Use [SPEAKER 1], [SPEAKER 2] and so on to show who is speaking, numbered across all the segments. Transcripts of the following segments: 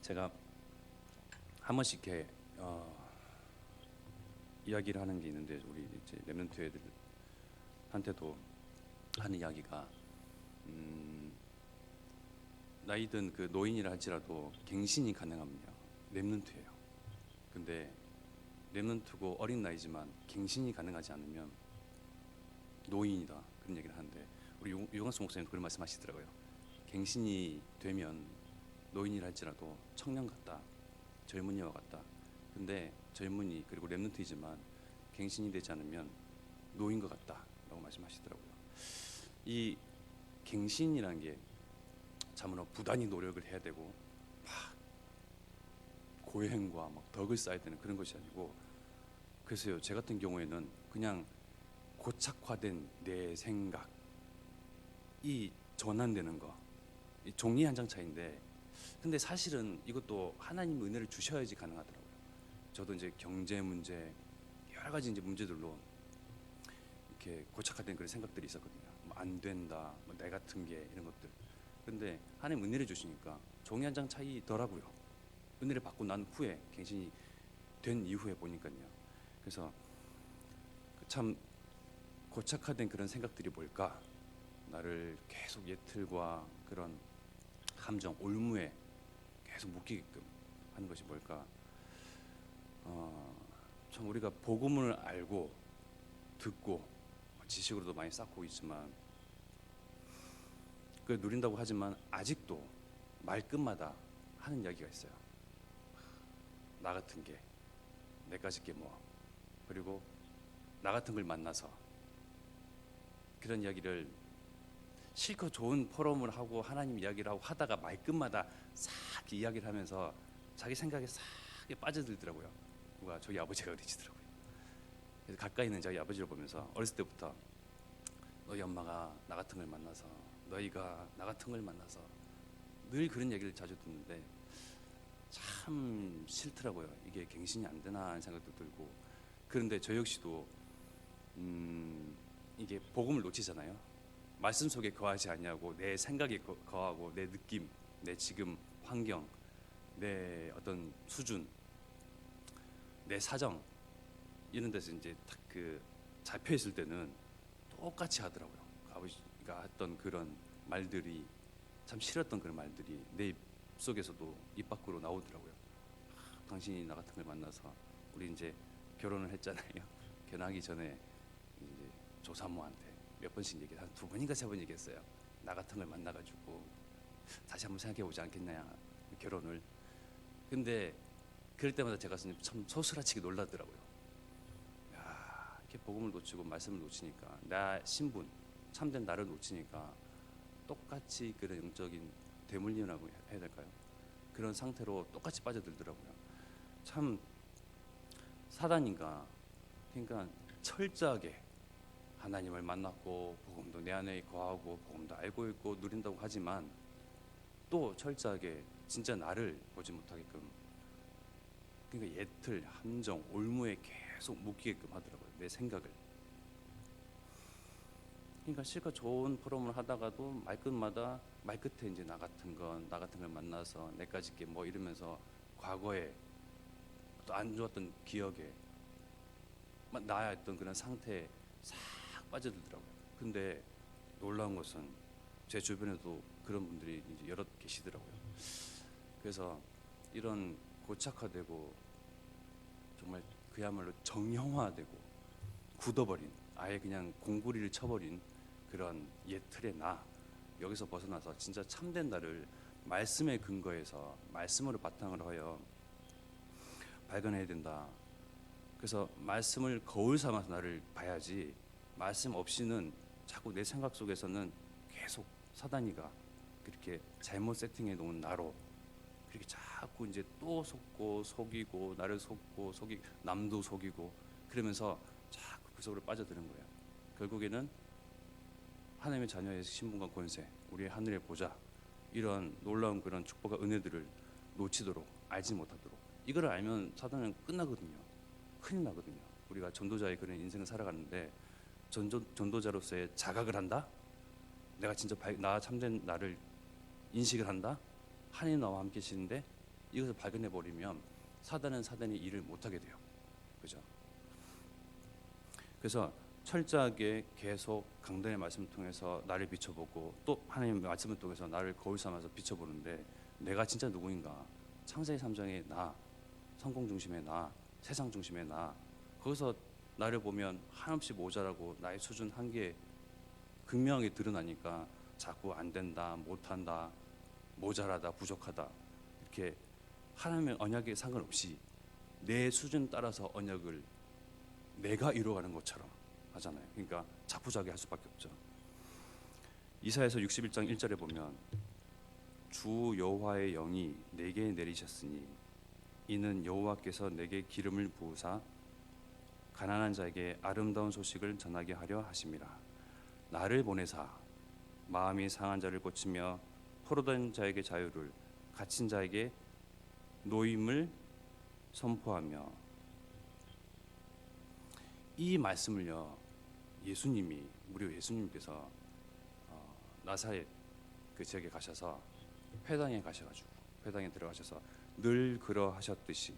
[SPEAKER 1] 제가 한 번씩 이렇게 이야기를 하는 게 있는데, 우리 이제 렘넌트 애들한테도 하는 이야기가, 나이든 그 노인이라 할지라도 갱신이 가능합니다. 렘넌트예요. 근데 렘넌트고 어린 나이지만 갱신이 가능하지 않으면 노인이다, 그런 얘기를 하는데, 우리 유광수 목사님 그런 말씀하시더라고요. 갱신이 되면 노인이라 할지라도 청년 같다, 젊은이와 같다. 근데 젊은이 그리고 렘넌트이지만 갱신이 되지 않으면 노인 것 같다라고 말씀하시더라고요. 이 갱신이라는 게 참으로 부단히 노력을 해야 되고 막 고행과 막 덕을 쌓아야 되는 그런 것이 아니고, 그래서요, 제 같은 경우에는 그냥 고착화된 내 생각이 전환되는 거, 이 종이 한 장 차이인데, 근데 사실은 이것도 하나님 은혜를 주셔야지 가능하더라고요. 저도 이제 경제 문제, 여러 가지 이제 문제들로 이렇게 고착화된 그런 생각들이 있었거든요. 뭐 안 된다, 뭐 내 같은 게, 이런 것들. 근데 하나님 은혜를 주시니까 종이 한 장 차이더라고요. 은혜를 받고 난 후에, 갱신이 된 이후에 보니까요. 그래서 참 고착화된 그런 생각들이 뭘까? 나를 계속 예틀과 그런 함정, 올무에 계속 묶이게끔 하는 것이 뭘까? 참 우리가 복음을 알고 듣고 지식으로도 많이 쌓고 있지만, 그 누린다고 하지만 아직도 말끝마다 하는 이야기가 있어요. 나 같은 게, 내까지 게 뭐, 그리고 나 같은 걸 만나서, 그런 이야기를 실컷 좋은 포럼을 하고 하나님 이야기를 하고 하다가 말끝마다 싹 이야기를 하면서 자기 생각에 싹 빠져들더라고요. 누가 저희 아버지가 그러시더라고요. 그래서 가까이 있는 저희 아버지를 보면서 어렸을 때부터 너희 엄마가 나 같은 걸 만나서, 너희가 나 같은 걸 만나서, 늘 그런 얘기를 자주 듣는데 참 싫더라고요. 이게 갱신이 안 되나 하는 생각도 들고. 그런데 저 역시도 이게 복음을 놓치잖아요. 말씀 속에 거하지 않냐고, 내 생각에 거하고, 내 느낌, 내 지금 환경, 내 어떤 수준, 내 사정, 이런 데서 이제 딱 그 잡혀 있을 때는 똑같이 하더라고요. 아버지가 했던 그런 말들이, 참 싫었던 그런 말들이 내 입 속에서도 입 밖으로 나오더라고요. 당신이 나 같은 걸 만나서, 우리 이제 결혼을 했잖아요. 결혼하기 전에 이제 조사모한테 몇 번씩 얘기, 한 두 번인가 세 번 얘기했어요. 나 같은 걸 만나가지고 다시 한번 생각해 보지 않겠냐, 결혼을. 근데 그럴 때마다 제가 참 소스라치게 놀라더라고요. 야, 이렇게 복음을 놓치고 말씀을 놓치니까, 나 신분, 참된 나를 놓치니까 똑같이 그런 영적인 대물림이라고 해야 될까요? 그런 상태로 똑같이 빠져들더라고요. 참 사단인가, 그러니까 철저하게 하나님을 만났고 복음도 내 안에 거하고 복음도 알고 있고 누린다고 하지만, 또 철저하게 진짜 나를 보지 못하게끔, 그러니까 예틀, 함정, 올무에 계속 묶이게끔 하더라고요, 내 생각을. 그러니까 실컷 좋은 프로그램을 하다가도 말끝에 이제 나 같은 걸 만나서 내까지 게 뭐 이러면서 과거에 또 안 좋았던 기억에 나였던 그런 상태에 싹 빠져들더라고요. 근데 놀라운 것은 제 주변에도 그런 분들이 이제 여럿 계시더라고요. 그래서 이런 고착화되고 정말 그야말로 정형화되고 굳어버린, 아예 그냥 공구리를 쳐버린 그런 옛 틀의 나, 여기서 벗어나서 진짜 참된 나를 말씀에 근거해서, 말씀으로 바탕을 하여 발견해야 된다. 그래서 말씀을 거울 삼아서 나를 봐야지, 말씀 없이는 자꾸 내 생각 속에서는 계속 사단이가 그렇게 잘못 세팅해 놓은 나로 그렇게 자꾸 이제 또 속고 속이고, 나를 속고 속이, 남도 속이고, 그러면서 자꾸 그 속으로 빠져드는 거예요. 결국에는 하나님의 자녀의 신분과 권세, 우리의 하늘의 보좌, 이런 놀라운 그런 축복과 은혜들을 놓치도록, 알지 못하도록, 이걸 알면 사단은 끝나거든요. 큰일 나거든요. 우리가 전도자의 그런 인생을 살아가는데, 전도자로서의 자각을 한다? 내가 진짜 나 참된 나를 인식을 한다? 하나님 나와 함께 계시는데 이것을 발견해 버리면 사단은 사단이 일을 못하게 돼요. 그죠? 그래서 철저하게 계속 강단의 말씀을 통해서 나를 비춰보고 또 하나님의 말씀을 통해서 나를 거울 삼아서 비춰보는데 내가 진짜 누구인가? 창세기 3장의 나, 성공 중심의 나, 세상 중심의 나, 거기서 나를 보면 한없이 모자라고 나의 수준 한계 극명하게 드러나니까 자꾸 안 된다, 못한다, 모자라다, 부족하다 이렇게 하나님의 언약에 상관없이 내 수준 따라서 언약을 내가 이루어가는 것처럼 하잖아요. 그러니까 자포자기 할 수밖에 없죠. 이사야서 61장 1절에 보면 주 여호와의 영이 내게 내리셨으니 이는 여호와께서 내게 기름을 부으사 가난한 자에게 아름다운 소식을 전하게 하려 하심이라. 나를 보내사 마음이 상한 자를 고치며 포로된 자에게 자유를, 갇힌 자에게 노임을 선포하며. 이 말씀을요, 예수님이, 우리 예수님께서 나사렛 그 지역에 가셔서 회당에 가셔가지고 회당에 들어가셔서 늘 그러하셨듯이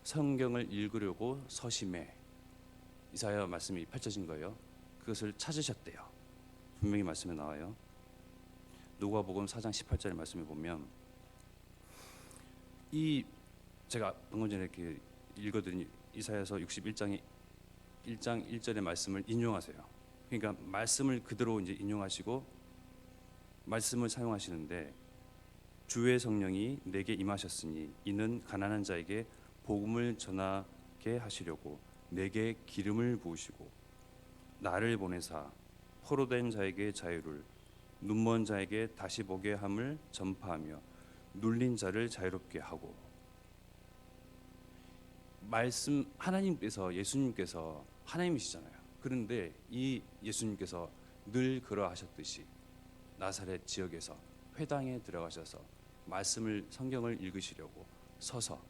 [SPEAKER 1] 성경을 읽으려고 서심해 이사야 말씀이 펼쳐진 거예요. 그것을 찾으셨대요. 분명히 말씀에 나와요. 누가복음 4장 18절의 말씀에 보면 이 제가 방금 전에 이렇게 읽어드린 이사야서 61장의 1장 1절의 말씀을 인용하세요. 그러니까 말씀을 그대로 이제 인용하시고 말씀을 사용하시는데 주의 성령이 내게 임하셨으니 이는 가난한 자에게 복음을 전하게 하시려고 내게 기름을 부으시고 나를 보내사 포로된 자에게 자유를, 눈먼 자에게 다시 보게 함을 전파하며 눌린 자를 자유롭게 하고. 말씀 하나님께서 예수님께서 하나님이시잖아요. 그런데 이 예수님께서 늘 그러하셨듯이 나사렛 지역에서 회당에 들어가셔서 말씀을 성경을 읽으시려고 서서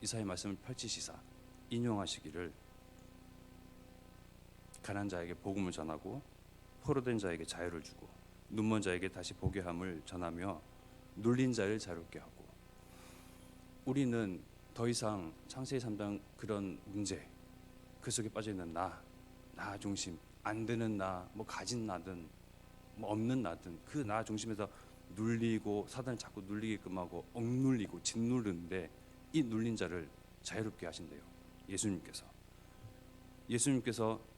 [SPEAKER 1] 이사야의 말씀을 펼치시사 인용하시기를 가난한 자에게 복음을 전하고 포로된 자에게 자유를 주고 눈먼 자에게 다시 보게 함을 전하며 눌린 자를 자유롭게 하고. 우리는 더 이상 창세기 3장 그런 문제 그 속에 빠져 있는 나 중심, 안 되는 나, 뭐 가진 나든 뭐 없는 나든 그 나 중심에서 눌리고 사단을 자꾸 눌리게끔 하고 억눌리고 짓누르는데 이 눌린 자를 자유롭게 하신대요. 예수님께서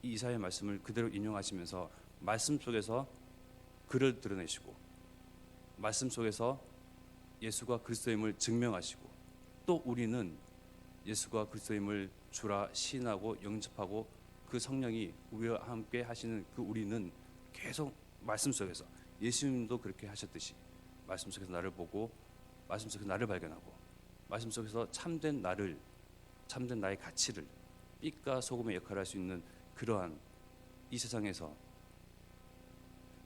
[SPEAKER 1] 이 이사야의 말씀을 그대로 인용하시면서 말씀 속에서 그를 드러내시고 말씀 속에서 예수가 그리스도임을 증명하시고 또 우리는 예수가 그리스도임을 주라 시인하고 영접하고 그 성령이 우리와 함께 하시는 그 우리는 계속 말씀 속에서 예수님도 그렇게 하셨듯이 말씀 속에서 나를 보고 말씀 속에서 나를 발견하고 말씀 속에서 참된 나를, 참된 나의 가치를 빛과 소금의 역할을 할 수 있는 그러한 이 세상에서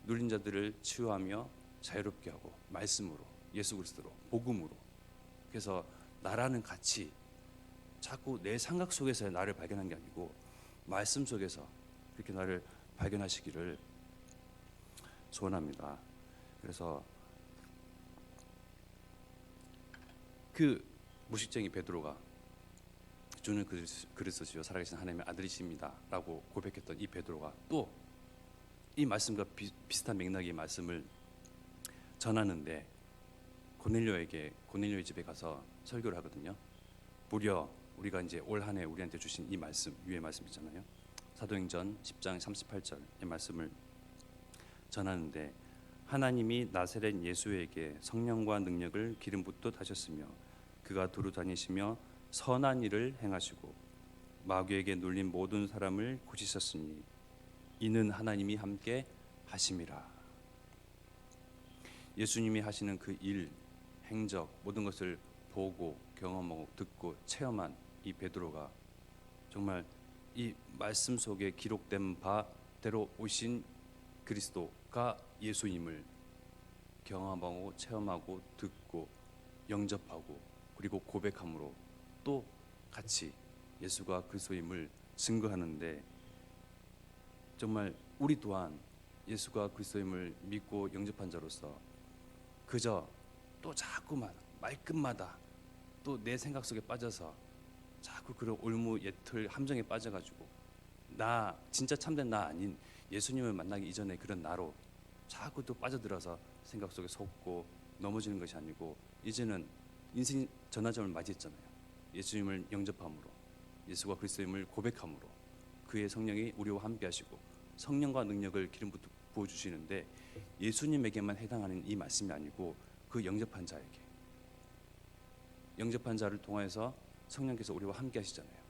[SPEAKER 1] 눌린 자들을 치유하며 자유롭게 하고 말씀으로, 예수 그리스도로, 복음으로. 그래서 나라는 가치 자꾸 내 생각 속에서의 나를 발견한 게 아니고 말씀 속에서 그렇게 나를 발견하시기를 소원합니다. 그래서 그 무식쟁이 베드로가 주는 그리스도시요 살아계신 하나님의 아들이십니다 라고 고백했던 이 베드로가 또 이 말씀과 비슷한 맥락의 말씀을 전하는데 고넬료의 집에 가서 설교를 하거든요. 무려 우리가 이제 올 한 해 우리한테 주신 이 말씀, 위의 말씀 있잖아요. 사도행전 10장 38절의 말씀을 전하는데 하나님이 나사렛 예수에게 성령과 능력을 기름 붓듯 하셨으며 그가 두루 다니시며 선한 일을 행하시고 마귀에게 눌린 모든 사람을 고치셨으니 이는 하나님이 함께 하심이라. 예수님이 하시는 그 일, 행적 모든 것을 보고 경험하고 듣고 체험한 이 베드로가 정말 이 말씀 속에 기록된 바대로 오신 그리스도가 예수님을 경험하고 체험하고 듣고 영접하고 그리고 고백함으로 또 같이 예수가 그리스도임을 증거하는데 정말 우리 또한 예수가 그리스도임을 믿고 영접한 자로서 그저 또 자꾸만 말끝마다 또 내 생각 속에 빠져서 자꾸 그런 올무 예틀 함정에 빠져가지고 나 진짜 참된 나 아닌 예수님을 만나기 이전에 그런 나로 자꾸 또 빠져들어서 생각 속에 속고 넘어지는 것이 아니고 이제는 인생 전환점을 맞이했잖아요. 예수님을 영접함으로 예수가 그리스도임을 고백함으로 그의 성령이 우리와 함께 하시고 성령과 능력을 기름 부어주시는데 예수님에게만 해당하는 이 말씀이 아니고 그 영접한 자를 통해서 성령께서 우리와 함께 하시잖아요.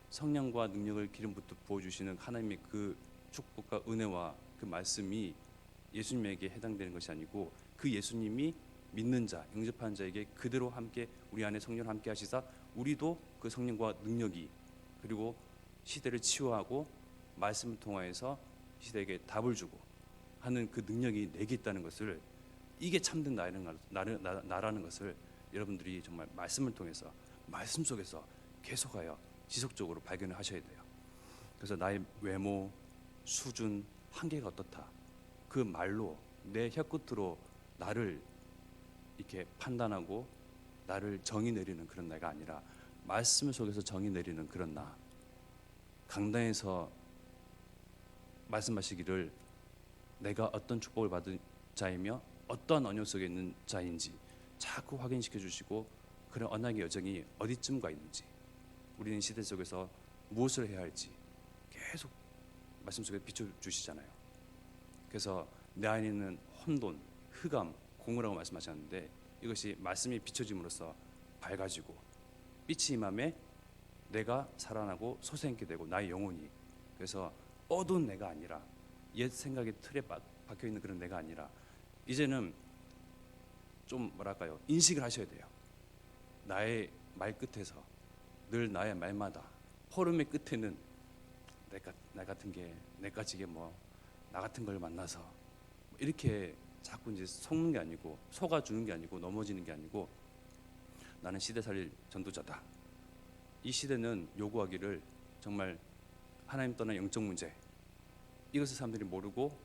[SPEAKER 1] 성령과 능력을 기름 부어주시는 하나님의 그 축복과 은혜와 그 말씀이 예수님에게 해당되는 것이 아니고 그 예수님이 믿는 자, 영접한 자에게 그대로 함께 우리 안에 성령을 함께 하시사 우리도 그 성령과 능력이 그리고 시대를 치유하고 말씀을 통하여서 시대에게 답을 주고 하는 그 능력이 내게 있다는 것을 이게 참된 나라는 것을 여러분들이 정말 말씀을 통해서 말씀 속에서 계속하여 지속적으로 발견을 하셔야 돼요. 그래서 나의 외모, 수준, 한계가 어떻다 그 말로 내 혀끝으로 나를 이렇게 판단하고 나를 정의 내리는 그런 나가 아니라 말씀 속에서 정의 내리는 그런 나. 강단에서 말씀하시기를 내가 어떤 축복을 받은 자이며 어떠한 언약 속에 있는 자인지 자꾸 확인시켜 주시고 그런 언약의 여정이 어디쯤 가 있는지 우리는 시대 속에서 무엇을 해야 할지 계속 말씀 속에 비춰주시잖아요. 그래서 내 안에 있는 혼돈, 흑암, 공허라고 말씀하셨는데 이것이 말씀이 비춰짐으로써 밝아지고 빛이 임함에 내가 살아나고 솟아있게 되고 나의 영혼이 그래서 어두운 내가 아니라 옛 생각의 틀에 박혀있는 그런 내가 아니라 이제는 좀 뭐랄까요 인식을 하셔야 돼요. 나의 말 끝에서 늘 나의 말마다 포럼의 끝에는 나 같은 게 내까지게 뭐 나 같은 걸 만나서 이렇게 자꾸 이제 속는 게 아니고 속아주는 게 아니고 넘어지는 게 아니고 나는 시대 살릴 전도자다. 이 시대는 요구하기를 정말 하나님 떠난 영적 문제 이것을 사람들이 모르고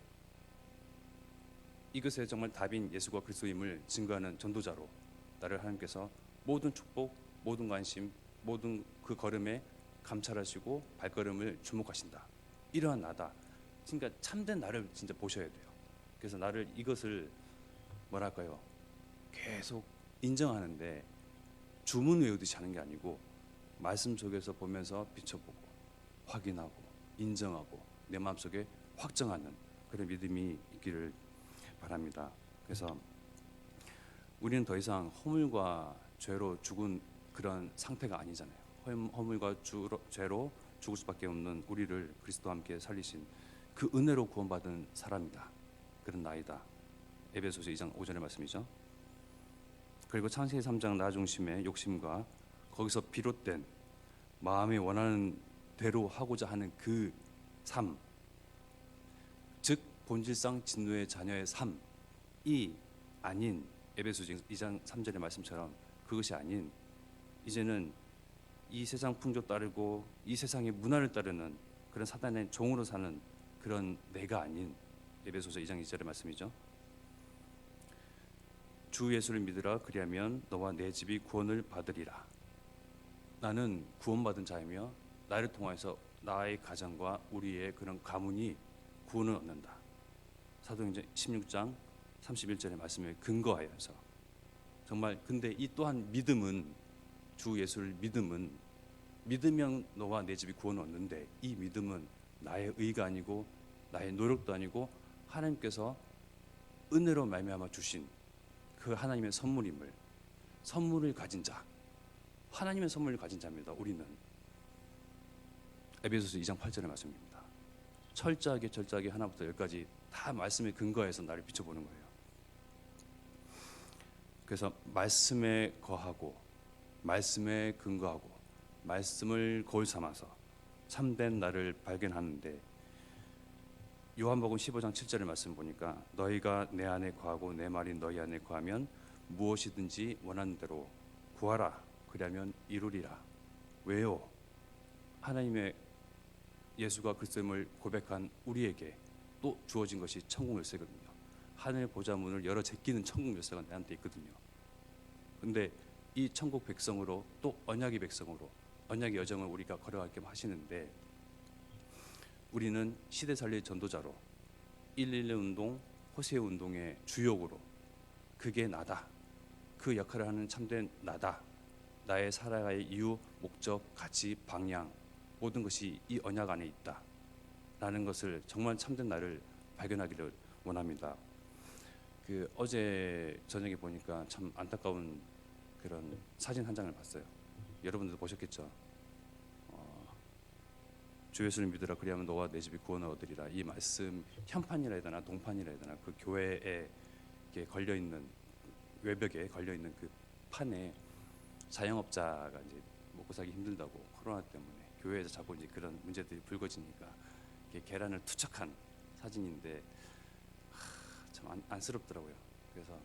[SPEAKER 1] 이것에 정말 답인 예수가 그리스도임을 증거하는 전도자로 나를 하나님께서 모든 축복, 모든 관심, 모든 그 걸음에 감찰하시고 발걸음을 주목하신다. 이러한 나다. 그러니까 참된 나를 진짜 보셔야 돼요. 그래서 나를 이것을 뭐랄까요 계속 인정하는데 주문 외우듯이 하는 게 아니고 말씀 속에서 보면서 비춰보고 확인하고 인정하고 내 마음속에 확정하는 그런 믿음이 있기를 바랍니다. 그래서 우리는 더 이상 허물과 죄로 죽은 그런 상태가 아니잖아요. 허물과 죄로 죽을 수밖에 없는 우리를 그리스도와 함께 살리신 그 은혜로 구원받은 사람이다. 그런 나이다. 에베소서 2장 5절의 말씀이죠. 그리고 창세기 3장 나 중심의 욕심과 거기서 비롯된 마음이 원하는 대로 하고자 하는 그 삶, 즉 본질상 진노의 자녀의 삶이 아닌 에베소서 2장 3절의 말씀처럼 그것이 아닌 이제는 이 세상 풍조 따르고 이 세상의 문화를 따르는 그런 사단의 종으로 사는 그런 내가 아닌 에베소서 2장 2절의 말씀이죠. 주 예수를 믿으라 그리하면 너와 내 집이 구원을 받으리라. 나는 구원받은 자이며 나를 통하여서 나의 가정과 우리의 그런 가문이 구원을 얻는다. 사도행전 16장 31절의 말씀에 근거하여서 정말 근데 이 또한 믿음은 주 예수를 믿으면 너와 내 집이 구원을 얻는데 이 믿음은 나의 의가 아니고 나의 노력도 아니고 하나님께서 은혜로 말미암아 주신 그 하나님의 선물을 가진 자 하나님의 선물을 가진 자입니다. 우리는 에베소서 2장 8절의 말씀입니다. 철저하게 하나부터 열까지 다 말씀에 근거해서 나를 비춰보는 거예요. 그래서 말씀에 거하고 말씀에 근거하고 말씀을 거울 삼아서 참된 나를 발견하는데 요한복음 15장 7절의 말씀 보니까 너희가 내 안에 거하고 내 말이 너희 안에 거하면 무엇이든지 원하는 대로 구하라 그리하면 이루리라. 왜요? 하나님의 예수가 그리스도임을 고백한 우리에게 또 주어진 것이 천국 열쇠거든요. 하늘 보좌 문을 열어 제끼는 천국 열쇠가 내한테 있거든요. 근데 이 천국 백성으로 또 언약의 백성으로 언약의 여정을 우리가 걸어가게 하시는데, 우리는 시대 살릴 전도자로 111 운동, 호세 운동의 주역으로 그게 나다, 그 역할을 하는 참된 나다, 나의 살아갈 이유, 목적, 가치, 방향 모든 것이 이 언약 안에 있다 라는 것을 정말 참된 나를 발견하기를 원합니다. 그 어제 저녁에 보니까 참 안타까운 그런 사진 한 장을 봤어요. 여러분들도 보셨겠죠. 주 예수를 믿으라 그리하면 너와 내 집이 구원을 얻으리라. 이 말씀 현판이라 해야 되나 동판이라 해야 되나, 그 교회에 이렇게 걸려 있는, 외벽에 걸려 있는 그 판에 자영업자가 이제 먹고 살기 힘들다고, 코로나 때문에 교회에서 자꾸 이제 그런 문제들이 불거지니까 계란을 투척한 사진인데 참 안쓰럽더라고요. 그래서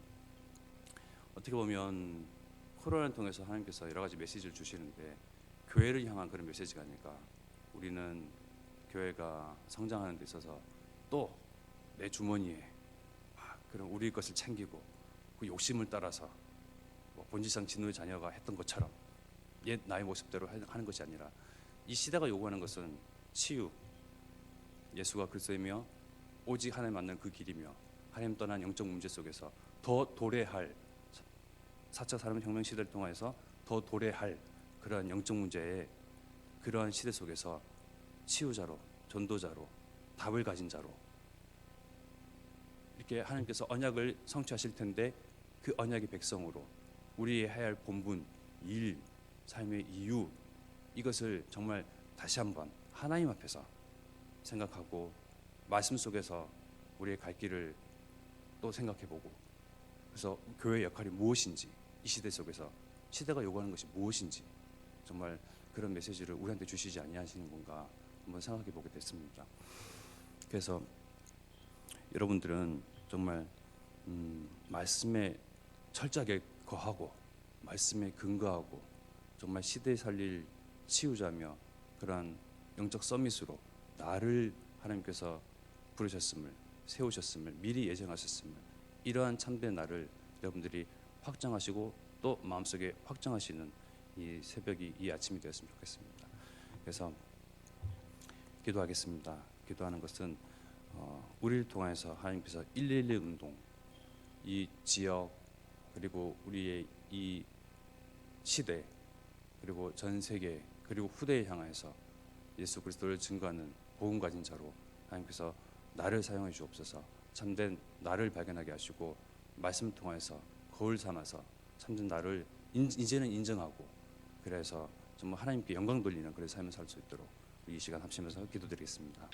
[SPEAKER 1] 어떻게 보면 코로나를 통해서 하나님께서 여러 가지 메시지를 주시는데 교회를 향한 그런 메시지가 아닐까. 우리는 교회가 성장하는 데 있어서 또 내 주머니에 그런 우리 것을 챙기고 그 욕심을 따라서 뭐 본질상 진노의 자녀가 했던 것처럼 옛 나의 모습대로 하는 것이 아니라, 이 시대가 요구하는 것은 치유, 예수가 그리스도이며 오직 하나님 만나는 그 길이며 하나님 떠난 영적 문제 속에서 더 도래할 4차 산업혁명 시대를 통해서 더 도래할 그러한 영적 문제에, 그러한 시대 속에서 치유자로, 전도자로, 답을 가진 자로 이렇게 하나님께서 언약을 성취하실 텐데, 그 언약의 백성으로 우리의 해야 할 본분, 일, 삶의 이유, 이것을 정말 다시 한번 하나님 앞에서 생각하고 말씀 속에서 우리의 갈 길을 또 생각해보고, 그래서 교회의 역할이 무엇인지, 이 시대 속에서 시대가 요구하는 것이 무엇인지, 정말 그런 메시지를 우리한테 주시지 아니하시는 건가 한번 생각해 보게 됐습니다. 그래서 여러분들은 정말 말씀에 철저하게 거하고 말씀에 근거하고 정말 시대에 살릴 치유자며 그러한 영적 서밋으로 나를 하나님께서 부르셨음을, 세우셨음을, 미리 예정하셨음을, 이러한 참된 나를 여러분들이 확정하시고 또 마음속에 확정하시는 이 새벽이, 이 아침이 되었으면 좋겠습니다. 그래서 기도하겠습니다. 기도하는 것은 우리를 통해서 하나님께서 111 운동, 이 지역 그리고 우리의 이 시대 그리고 전 세계 그리고 후대에 향해서 예수 그리스도를 증거하는 복음 가진 자로 하나님께서 나를 사용해 주옵소서. 참된 나를 발견하게 하시고 말씀 통해서 거울 삼아서 참된 나를 이제는 인정하고, 그래서 정말 하나님께 영광 돌리는 그런 삶을 살 수 있도록 이 시간 합심해서 기도드리겠습니다.